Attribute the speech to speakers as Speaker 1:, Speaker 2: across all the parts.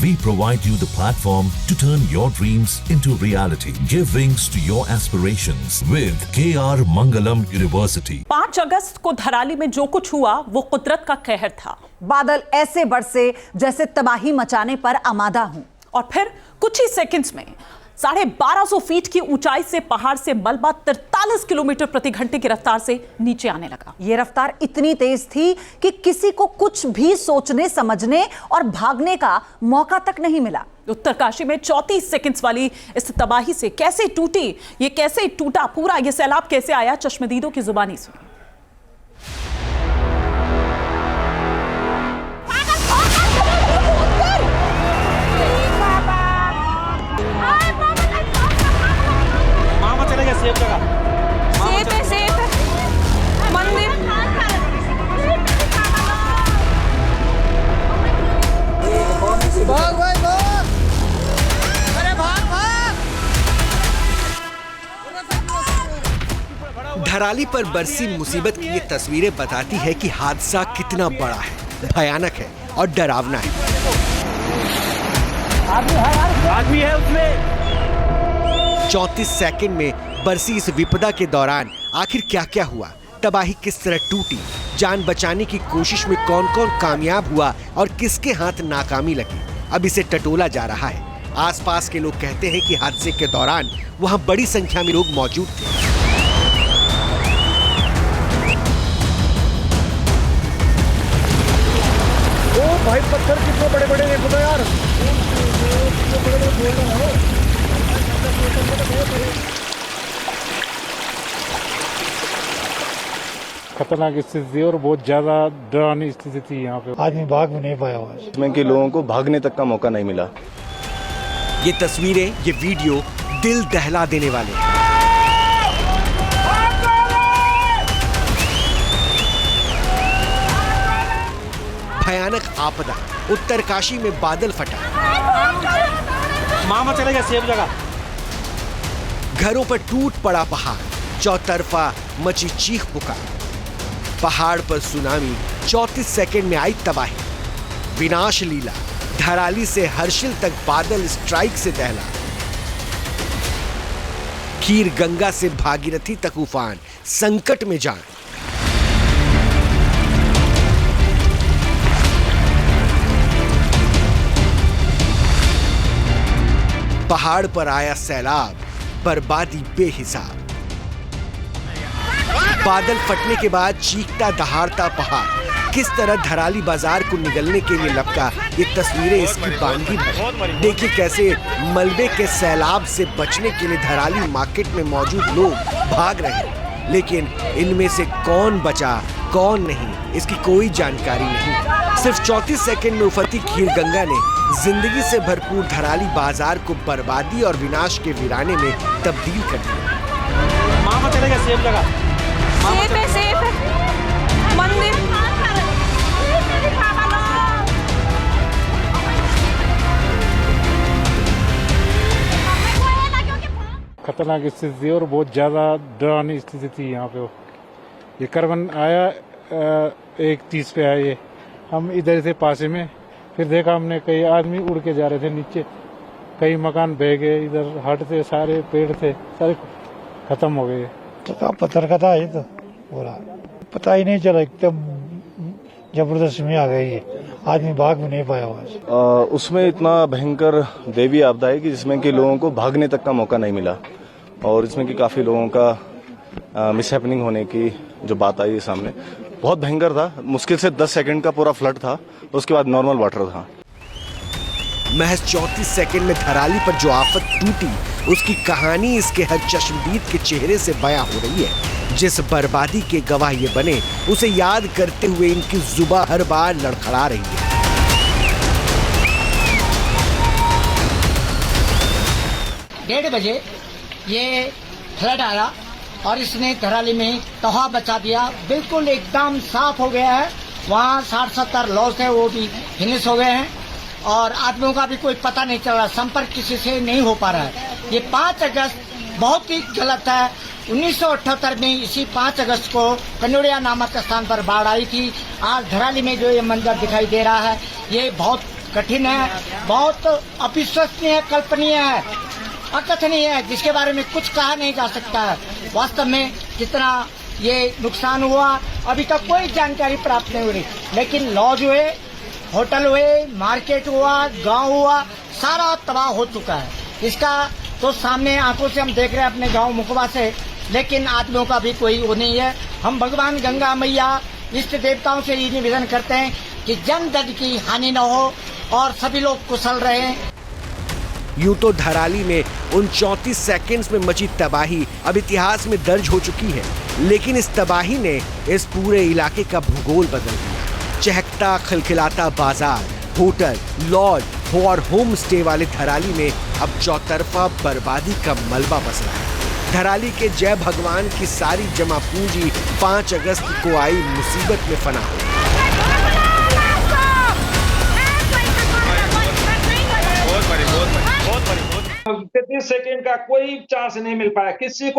Speaker 1: We provide you the platform to turn your dreams into reality. Give wings to your aspirations with KR Mangalam University.
Speaker 2: 5 अगस्त को धराली में जो कुछ हुआ वो कुदरत का कहर था।
Speaker 3: बादल ऐसे बरसे जैसे तबाही मचाने पर आमादा हूं।
Speaker 2: और फिर कुछ ही सेकंड्स में 1250 फीट की ऊंचाई से पहाड़ से मलबा 43 किलोमीटर प्रति घंटे की रफ्तार से नीचे आने लगा।
Speaker 3: यह रफ्तार इतनी तेज थी कि किसी को कुछ भी सोचने समझने और भागने का मौका तक नहीं मिला।
Speaker 2: उत्तरकाशी में 34 सेकंड्स वाली इस तबाही से कैसे टूटी, ये कैसे टूटा पूरा ये सैलाब कैसे आया, चश्मदीदों की जुबानी सुनिए।
Speaker 4: सेफ जगह
Speaker 2: सेफ है मंदिर
Speaker 4: भाग भाई भाग, अरे भाग भाग।
Speaker 5: धराली पर बरसी मुसीबत की ये तस्वीरें बताती है कि हादसा कितना बड़ा है, भयानक है और डरावना है।
Speaker 4: आदमी है उसमें।
Speaker 5: 34 सेकंड में बरसी इस विपदा के दौरान आखिर क्या क्या हुआ, तबाही किस तरह टूटी, जान बचाने की कोशिश में कौन कौन कामयाब हुआ और किसके हाथ नाकामी लगी, अब इसे टटोला जा रहा है। आसपास के लोग कहते हैं कि हादसे के दौरान वहां बड़ी संख्या में लोग मौजूद थे।
Speaker 4: ओ भाई पत्थर कितने बड़े बड़े हैं खुदा यार।
Speaker 6: खतरनाक स्थिति थी और बहुत ज्यादा डरावनी स्थिति थी। यहाँ पे
Speaker 7: आदमी भाग भी नहीं पाया हुआ,
Speaker 8: इसमें के लोगों को भागने तक का मौका नहीं मिला।
Speaker 5: ये तस्वीरें, ये वीडियो दिल दहला देने वाले हैं। भयानक आपदा, उत्तरकाशी में बादल फटा,
Speaker 4: मामा चले गए सेफ जगह।
Speaker 5: घरों पर टूट पड़ा पहाड़, चौतरफा मची चीख पुकार। पहाड़ पर सुनामी, 34 सेकंड में आई तबाही, विनाश लीला। धराली से हर्षिल तक बादल स्ट्राइक से दहला। खीर गंगा से भागीरथी तक उफान, संकट में जान। पहाड़ पर आया सैलाब, बर्बादी बेहिसाब। बादल फटने के बाद चीखता दहाड़ता पहाड़ किस तरह धराली बाजार को निगलने के लिए लपका, ये तस्वीरें इसकी बानगी भर। देखिए कैसे मलबे के सैलाब से बचने के लिए धराली मार्केट में मौजूद लोग भाग रहे हैं, लेकिन इनमें से कौन बचा कौन नहीं इसकी कोई जानकारी नहीं। सिर्फ 34 सेकंड में उफरती खीर गंगा ने जिंदगी से भरपूर धराली बाजार को बर्बादी और विनाश के वीराने में तब्दील कर दिया।
Speaker 4: मामा चले गए सेफ जगह।
Speaker 2: सेफ है मंदिर
Speaker 6: खतरनाक स्थिति थी और बहुत ज्यादा डरावनी स्थिति थी। यहाँ पे ये करवन आया 1:30 पे आया ये, हम इधर थे पासे में, फिर देखा हमने कई आदमी उड़ के जा रहे थे नीचे, कई मकान बह गए, इधर हट थे, सारे पेड़ थे सारे खत्म हो गए।
Speaker 7: तो पत्थर का था ये तो पूरा, पता ही नहीं चला, एकदम जबरदस्त में आ गई है, आदमी भाग भी नहीं पाया हुआ।
Speaker 8: उसमें इतना भयंकर देवी आपदा है कि जिसमें कि लोगों को भागने तक का मौका नहीं मिला और इसमें कि काफी लोगों का मिसहैपनिंग होने की जो बात आई है सामने, बहुत भयंकर था। मुश्किल से 10 सेकंड का पूरा फ्लड था, उसके बाद नॉर्मल वाटर था।
Speaker 5: महज 34 सेकंड में धराली पर जो आफत टूटी, उसकी कहानी इसके हर चश्मदीद के चेहरे से बयां हो रही है। जिस बर्बादी के गवाह ये बने, उसे याद करते हुए इनकी जुबान हर बार लड़खड़ा रही है।
Speaker 9: 1:30 बजे ये फ्लड आया और इसने धराली में तबाह बचा दिया, बिल्कुल एकदम साफ हो गया है। वहाँ 60-70 लॉस है, वो भी फिनिश हो गए हैं और आदमियों का भी कोई पता नहीं चल रहा, संपर्क किसी से नहीं हो पा रहा है। ये 5 अगस्त बहुत ही गलत है। 1978 में इसी 5 अगस्त को कन्नौड़िया नामक स्थान पर बाढ़ आई थी। आज धराली में जो ये मंजर दिखाई दे रहा है, ये बहुत कठिन है, बहुत अविश्वसनीय, कल्पनीय है, अकथनीय है, जिसके बारे में कुछ कहा नहीं जा सकता है। वास्तव में जितना ये नुकसान हुआ अभी तक कोई जानकारी प्राप्त नहीं हुई, लेकिन लॉज हुए, होटल हुए, मार्केट हुआ, गांव हुआ, सारा तबाह हो चुका है। इसका तो सामने आंखों से हम देख रहे हैं अपने गांव मुखबा से, लेकिन आदमियों का भी कोई वो नहीं है। हम भगवान गंगा मैया, इष्ट देवताओं से ये निवेदन करते हैं कि जन धन की हानि न हो और सभी लोग कुशल रहें।
Speaker 5: यूं तो धराली में उन 34 सेकंड्स में मची तबाही अब इतिहास में दर्ज हो चुकी है, लेकिन इस तबाही ने इस पूरे इलाके का भूगोल बदल दिया। चहकता खिलखिलाता बाजार, होटल, लॉज और होम स्टे वाले धराली में अब चौतरफा बर्बादी का मलबा बस रहा है। धराली के जय भगवान की सारी जमा पूंजी 5 अगस्त को आई मुसीबत में फना हो।
Speaker 10: बहुत 33 सेकेंड का कोई चांस नहीं मिल पाया, किसी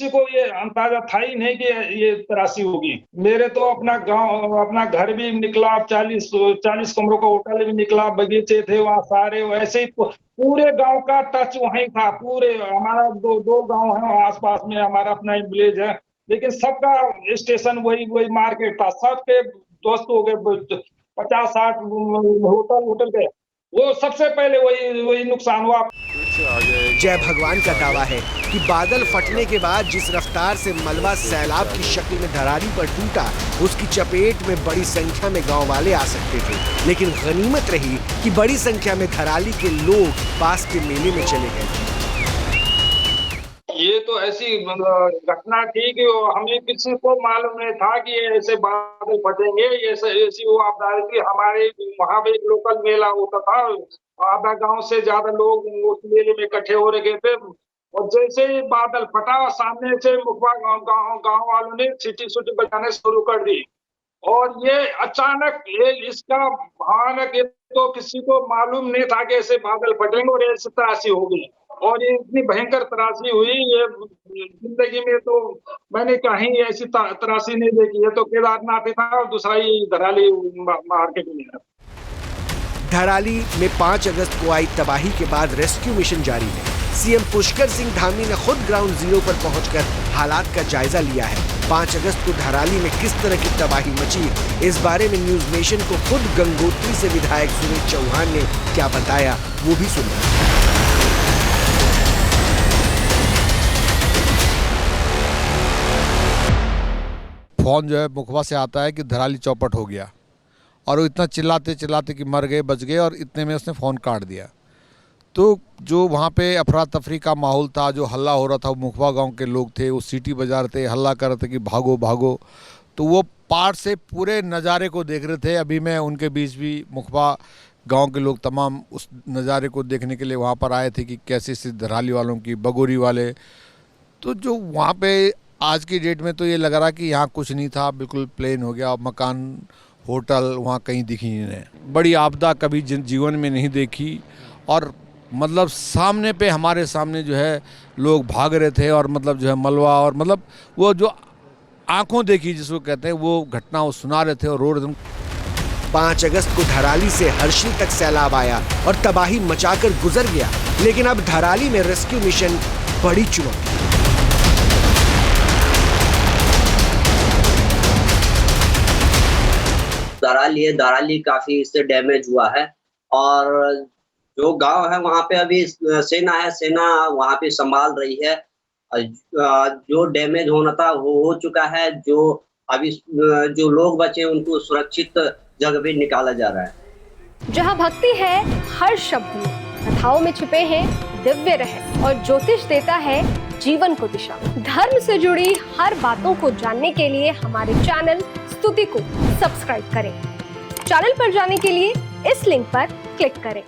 Speaker 10: को ये अंदाजा था ही नहीं कि ये तराशी होगी। मेरे तो अपना गांव, अपना घर भी निकला, 40 कमरों का होटल भी निकला, बगीचे थे वहाँ सारे, वैसे ही पूरे गांव का टच वहीं था। पूरे हमारा दो गांव है आसपास में, हमारा अपना विलेज है, लेकिन सबका स्टेशन वही मार्केट था। सबके दोस्त हो गए 50-60 होटल के, वो सबसे पहले वही नुकसान हुआ।
Speaker 5: जय भगवान का दावा है कि बादल फटने के बाद जिस रफ्तार से मलबा सैलाब की शक्ल में धराली पर टूटा, उसकी चपेट में बड़ी संख्या में गांव वाले आ सकते थे, लेकिन गनीमत रही कि बड़ी संख्या में धराली के लोग पास के मेले में चले गए।
Speaker 10: ये तो ऐसी घटना थी कि हमें किसी को मालूम नहीं था कि ऐसे बादल फटेंगे, ऐसी वो आपदा थी। हमारे वहाँ पे एक लोकल मेला होता था, आधा गांव से ज्यादा लोग उस मेले में इकट्ठे हो रहे थे, और जैसे ही बादल फटा, सामने से मुखबा गांव वालों ने सीटी बजाने शुरू कर दी, और ये अचानक इसका भयानक, तो किसी को मालूम नहीं था कि ऐसे बादल फटेंगे और ऐसी तराशी होगी, और ये इतनी भयंकर तराशी हुई। ये जिंदगी में तो मैंने कहीं ऐसी तराशी नहीं देखी है। तो केदारनाथ था और दूसरा ही धराली मार्केट में है।
Speaker 5: धराली में 5 अगस्त को आई तबाही के बाद रेस्क्यू मिशन जारी है। सीएम पुष्कर सिंह धामी ने खुद ग्राउंड जीरो पर पहुंचकर हालात का जायजा लिया है। 5 अगस्त को धराली में किस तरह की तबाही मची, इस बारे में न्यूज नेशन को खुद गंगोत्री से विधायक सुरेश चौहान ने क्या बताया, वो भी सुनिए।
Speaker 11: फोन जो है मुखबा से आता है कि धराली चौपट हो गया, और वो इतना चिल्लाते चिल्लाते कि मर गए, बच गए, और इतने में उसने फ़ोन काट दिया। तो जो वहाँ पे अफरा तफरी का माहौल था, जो हल्ला हो रहा था, वो मुखबा गांव के लोग थे, वो सीटी बजा रहे थे, हल्ला कर रहे थे कि भागो भागो। तो वो पार से पूरे नज़ारे को देख रहे थे। अभी मैं उनके बीच भी मुखबा गांव के लोग तमाम उस नज़ारे को देखने के लिए वहाँ पर आए थे कि कैसे स्थिति धराली वालों की, बगोरी वाले। तो जो वहाँ पे आज की डेट में तो ये लग रहा कि यहाँ कुछ नहीं था, बिल्कुल प्लेन हो गया। मकान, होटल वहाँ कहीं दिखी नहीं। बड़ी आपदा कभी जीवन में नहीं देखी, और मतलब सामने पे हमारे सामने जो है लोग भाग रहे थे, और मतलब जो है मलबा, और मतलब वो जो आंखों देखी जिसको कहते हैं, वो घटना वो सुना रहे थे और रो रहे थे।
Speaker 5: 5 अगस्त को धराली से हर्षिल तक सैलाब आया और तबाही मचाकर गुजर गया, लेकिन अब धराली में रेस्क्यू मिशन बड़ी चुनौती।
Speaker 12: धराली काफी इससे डैमेज हुआ है, और जो गांव है वहाँ पे अभी सेना है, सेना वहाँ पे संभाल रही है। जो डैमेज होना था वो हो चुका है। जो अभी जो लोग बचे उनको सुरक्षित जगह पे निकाला जा रहा है।
Speaker 13: जहाँ भक्ति है हर शब्द में, कथाओं में छुपे हैं दिव्य रहस्य, और ज्योतिष देता है जीवन को दिशा। धर्म से जुड़ी हर बातों को जानने के लिए हमारे चैनल स्तुति को सब्सक्राइब करें। चैनल पर जाने के लिए इस लिंक पर क्लिक करें।